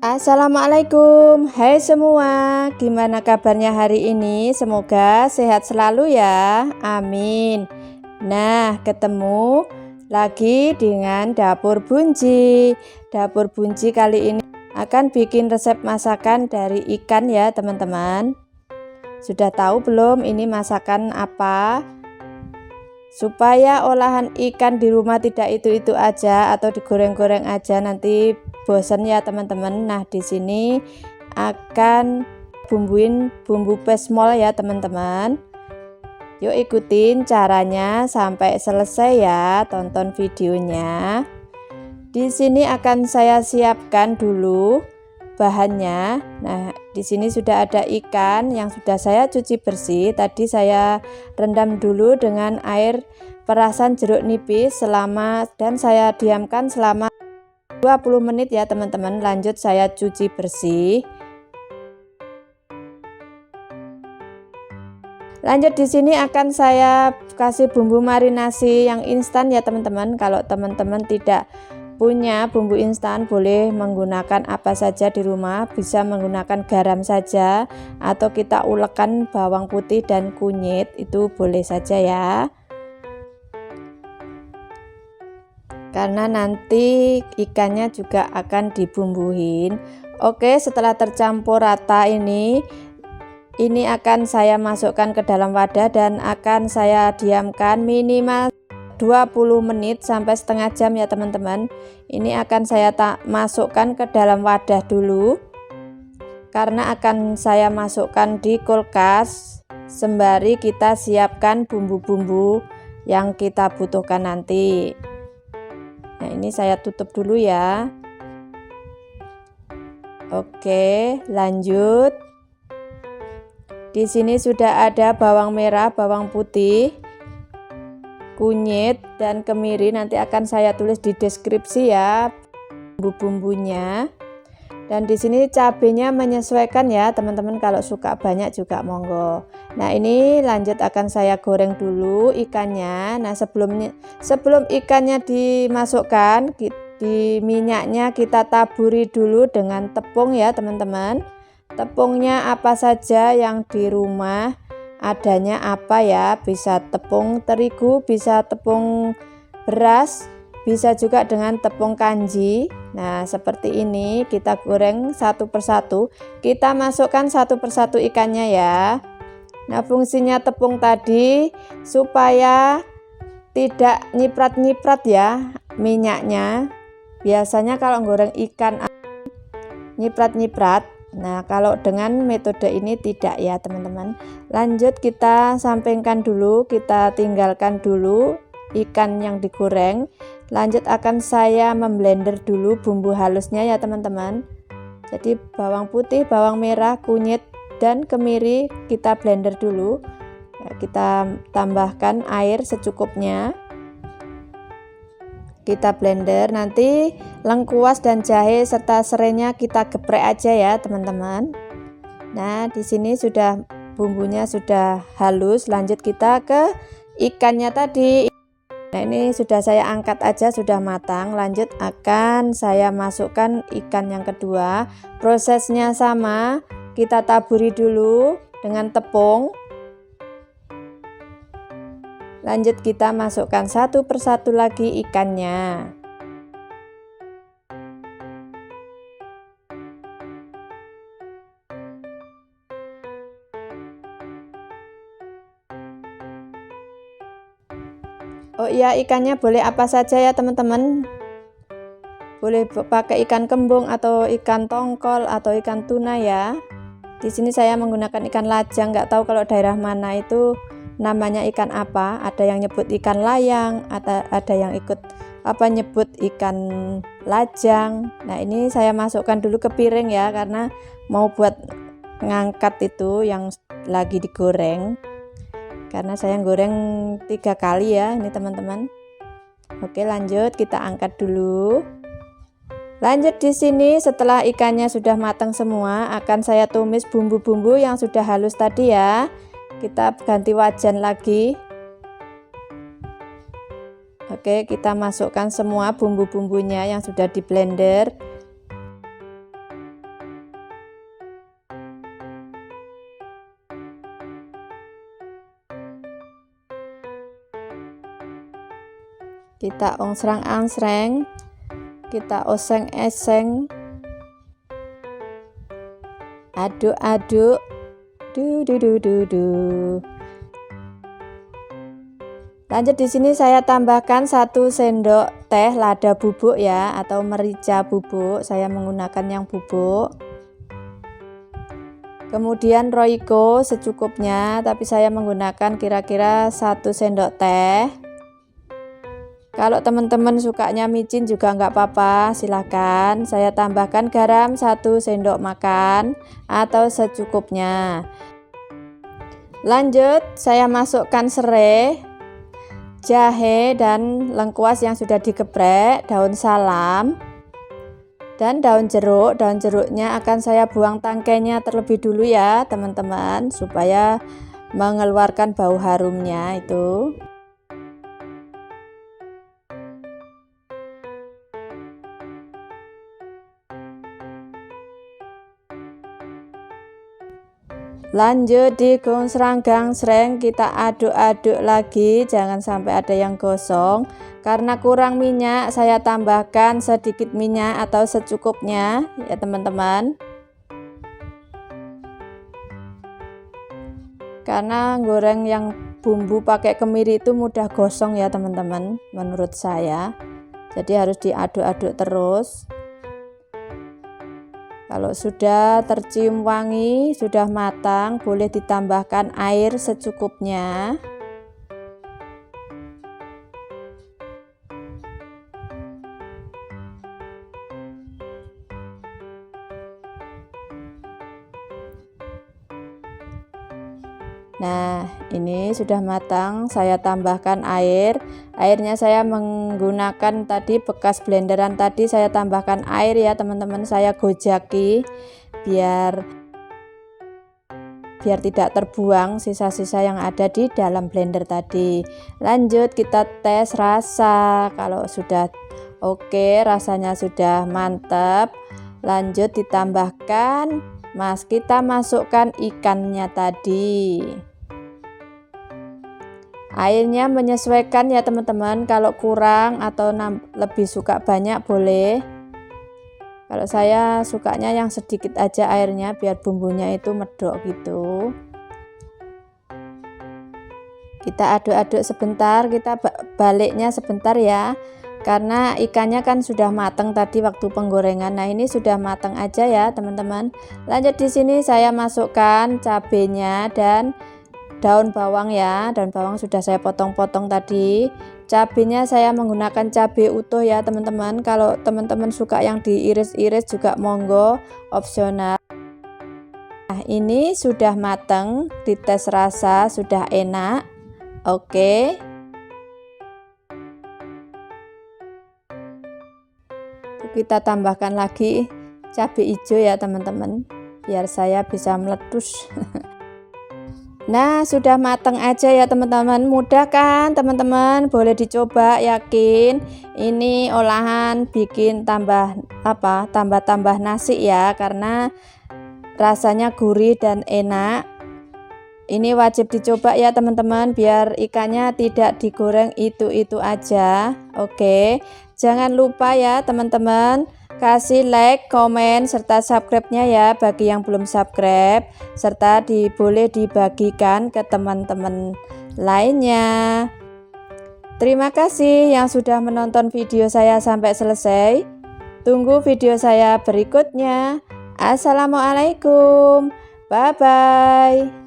Assalamualaikum, hai semua, gimana kabarnya hari ini? Semoga sehat selalu ya, amin. Nah, ketemu lagi dengan Dapur Bunji. Dapur Bunji kali ini akan bikin resep masakan dari ikan ya teman-teman. Sudah tahu belum ini masakan apa? Supaya olahan ikan di rumah tidak itu-itu aja atau digoreng-goreng aja nanti bosan ya teman-teman. Nah, di sini akan bumbuin bumbu pesmol ya teman-teman. Yuk ikutin caranya sampai selesai ya, tonton videonya. Di sini akan saya siapkan dulu bahannya. Nah, di sini sudah ada ikan yang sudah saya cuci bersih. Tadi saya rendam dulu dengan air perasan jeruk nipis dan saya diamkan selama 20 menit ya teman-teman. Lanjut saya cuci bersih. Lanjut di sini akan saya kasih bumbu marinasi yang instan ya teman-teman. Kalau teman-teman tidak punya bumbu instan boleh menggunakan apa saja di rumah, bisa menggunakan garam saja atau kita ulekan bawang putih dan kunyit, itu boleh saja ya, karena nanti ikannya juga akan dibumbuin. Oke, setelah tercampur rata ini akan saya masukkan ke dalam wadah dan akan saya diamkan minimal 20 menit sampai setengah jam ya teman-teman. Ini akan saya masukkan ke dalam wadah dulu karena akan saya masukkan di kulkas sembari kita siapkan bumbu-bumbu yang kita butuhkan nanti. Nah, ini saya tutup dulu ya. Oke, lanjut. Di sini sudah ada bawang merah, bawang putih, kunyit dan kemiri. Nanti akan saya tulis di deskripsi ya bumbu-bumbunya. Dan di sini cabenya menyesuaikan ya teman-teman, kalau suka banyak juga monggo. Nah, ini lanjut akan saya goreng dulu ikannya. Nah, sebelum ikannya dimasukkan di minyaknya, kita taburi dulu dengan tepung ya teman-teman. Tepungnya apa saja yang di rumah adanya apa ya, bisa tepung terigu, bisa tepung beras, bisa juga dengan tepung kanji. Nah, seperti ini kita goreng satu persatu, kita masukkan satu persatu ikannya ya. Nah, fungsinya tepung tadi supaya tidak nyiprat-nyiprat ya minyaknya. Biasanya kalau goreng ikan nyiprat-nyiprat. Nah, kalau dengan metode ini tidak ya teman-teman. Lanjut kita sampingkan dulu, kita tinggalkan dulu ikan yang digoreng. Lanjut akan saya memblender dulu bumbu halusnya ya teman-teman. Jadi bawang putih, bawang merah, kunyit dan kemiri kita blender dulu. Nah, kita tambahkan air secukupnya. Kita blender, nanti lengkuas dan jahe serta serainya kita geprek aja ya teman-teman. Nah, di sini sudah bumbunya sudah halus. Lanjut kita ke ikannya tadi. Nah, ini sudah saya angkat aja, sudah matang. Lanjut akan saya masukkan ikan yang kedua. Prosesnya sama, kita taburi dulu dengan tepung. Lanjut kita masukkan satu persatu lagi ikannya. Oh iya, ikannya boleh apa saja ya teman-teman. Boleh pakai ikan kembung atau ikan tongkol atau ikan tuna ya. Di sini saya menggunakan ikan lajang, nggak tahu kalau daerah mana itu namanya ikan apa. Ada yang nyebut ikan layang, ada yang ikut nyebut ikan lajang. Nah, ini saya masukkan dulu ke piring ya, karena mau buat ngangkat itu yang lagi digoreng, karena saya goreng 3 kali ya ini teman-teman. Oke, lanjut kita angkat dulu. Lanjut di sini setelah ikannya sudah matang semua, akan saya tumis bumbu-bumbu yang sudah halus tadi ya. Kita ganti wajan lagi. Oke, kita masukkan semua bumbu-bumbunya yang sudah di blender. Kita ongsrang-angsreng, kita oseng-eseng, aduk-aduk, Lanjut di sini saya tambahkan 1 sendok teh lada bubuk ya, atau merica bubuk. Saya menggunakan yang bubuk. Kemudian Royco secukupnya, tapi saya menggunakan kira-kira 1 sendok teh. Kalau teman-teman sukanya micin juga nggak apa-apa, silahkan. Saya tambahkan garam 1 sendok makan atau secukupnya. Lanjut, saya masukkan serai, jahe dan lengkuas yang sudah digeprek, daun salam, dan daun jeruk. Daun jeruknya akan saya buang tangkainya terlebih dulu ya teman-teman, supaya mengeluarkan bau harumnya itu. Lanjut di gongsrang-gangsreng, kita aduk-aduk lagi, jangan sampai ada yang gosong. Karena kurang minyak, saya tambahkan sedikit minyak atau secukupnya ya teman-teman. Karena goreng yang bumbu pakai kemiri itu mudah gosong ya teman-teman, menurut saya. Jadi harus diaduk-aduk terus. Kalau sudah tercium wangi, sudah matang, boleh ditambahkan air secukupnya. Nah, ini sudah matang, saya tambahkan air. Airnya saya menggunakan tadi bekas blenderan tadi, saya tambahkan air ya teman-teman. Saya gojaki biar tidak terbuang sisa-sisa yang ada di dalam blender tadi. Lanjut kita tes rasa. Kalau sudah oke, rasanya sudah mantap, lanjut ditambahkan kita masukkan ikannya tadi. Airnya menyesuaikan ya teman-teman, kalau kurang atau lebih suka banyak boleh. Kalau saya sukanya yang sedikit aja airnya, biar bumbunya itu medok gitu. Kita aduk-aduk sebentar, kita baliknya sebentar ya, karena ikannya kan sudah matang tadi waktu penggorengan. Nah ini sudah matang aja ya teman-teman. Lanjut di sini saya masukkan cabenya dan daun bawang ya. Daun bawang sudah saya potong-potong tadi. Cabenya saya menggunakan cabai utuh ya teman-teman. Kalau teman-teman suka yang diiris-iris juga monggo, opsional. Nah ini sudah matang, dites rasa sudah enak. Oke. Kita tambahkan lagi cabai hijau ya teman-teman, biar saya bisa meletus. Nah sudah matang aja ya teman-teman, mudah kan teman-teman, boleh dicoba, yakin ini olahan bikin tambah nasi ya, karena rasanya gurih dan enak. Ini wajib dicoba ya teman-teman, biar ikannya tidak digoreng itu aja. Oke, jangan lupa ya teman-teman, kasih like, komen, serta subscribe-nya ya bagi yang belum subscribe, serta boleh dibagikan ke teman-teman lainnya. Terima kasih yang sudah menonton video saya sampai selesai. Tunggu video saya berikutnya. Assalamualaikum, bye bye.